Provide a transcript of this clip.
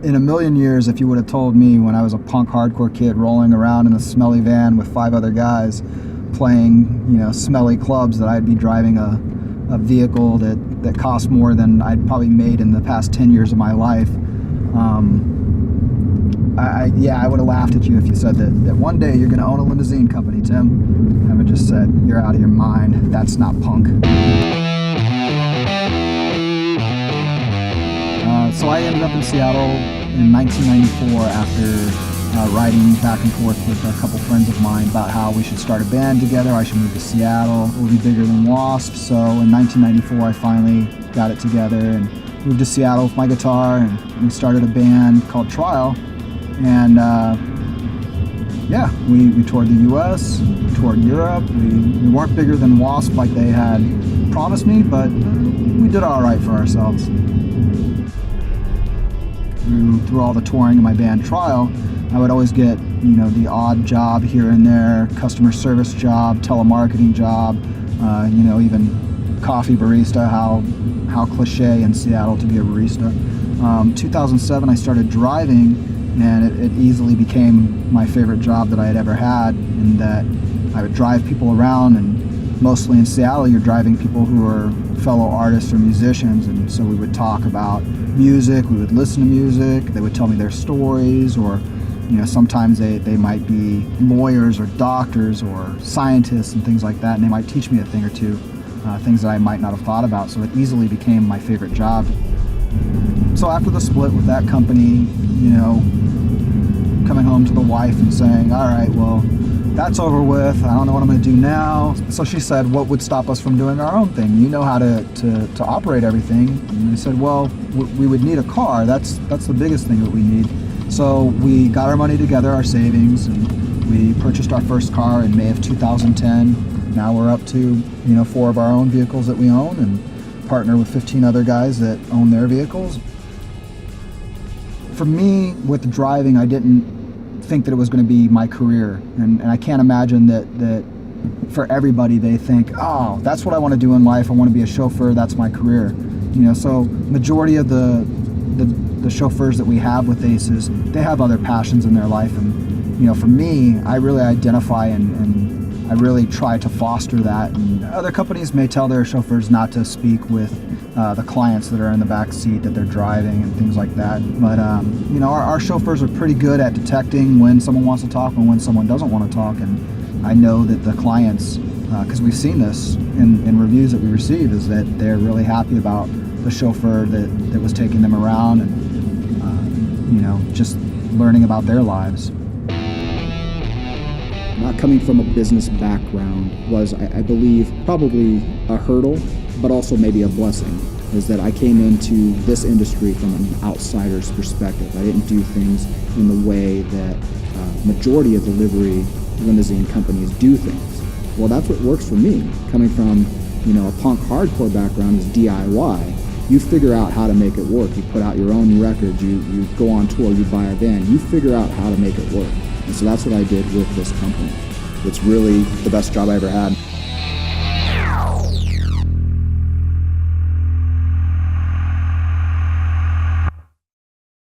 In a million years, if you would have told me when I was a punk hardcore kid rolling around in a smelly van with 5 other guys playing, smelly clubs, that I'd be driving a vehicle that cost more than I'd probably made in the past 10 years of my life. I would have laughed at you if you said that one day you're going to own a limousine company, Tim. I would have just said, you're out of your mind. That's not punk. So I ended up in Seattle in 1994 after riding back and forth with a couple friends of mine about how we should start a band together. I should move to Seattle. It would be bigger than Wasp. So in 1994, I finally got it together and moved to Seattle with my guitar, and we started a band called Trial. And we toured the U.S., toured Europe. We weren't bigger than Wasp like they had promised me, but we did all right for ourselves. Through all the touring of my band Trial, I would always get, the odd job here and there, customer service job, telemarketing job, even coffee barista, how cliche in Seattle to be a barista. 2007, I started driving, and it easily became my favorite job that I had ever had, in that I would drive people around, and mostly in Seattle, you're driving people who are fellow artists or musicians, and so we would talk about music, we would listen to music, they would tell me their stories, or sometimes they might be lawyers or doctors or scientists and things like that, and they might teach me a thing or two, things that I might not have thought about, so it easily became my favorite job. So after the split with that company, coming home to the wife and saying, all right, well, that's over with, I don't know what I'm going to do now. So she said, what would stop us from doing our own thing? You know how to operate everything. And I said, well, we would need a car. That's the biggest thing that we need. So we got our money together, our savings, and we purchased our first car in May of 2010. Now we're up to 4 of our own vehicles that we own, and partner with 15 other guys that own their vehicles. For me, with driving, I didn't think that it was going to be my career, and I can't imagine that for everybody they think, oh, that's what I want to do in life, I want to be a chauffeur, that's my career. So majority of the chauffeurs that we have with Aces, they have other passions in their life, and for me, I really identify and I really try to foster that. And other companies may tell their chauffeurs not to speak with the clients that are in the back seat that they're driving and things like that. But our chauffeurs are pretty good at detecting when someone wants to talk and when someone doesn't want to talk. And I know that the clients, because we've seen this in reviews that we receive, is that they're really happy about the chauffeur that was taking them around and just learning about their lives. Not coming from a business background was, I believe, probably a hurdle, but also maybe a blessing, is that I came into this industry from an outsider's perspective. I didn't do things in the way that majority of delivery limousine companies do things. Well, that's what works for me. Coming from, a punk hardcore background is DIY. You figure out how to make it work. You put out your own records, you go on tour, you buy a van, you figure out how to make it work. And so that's what I did with this company. It's really the best job I ever had.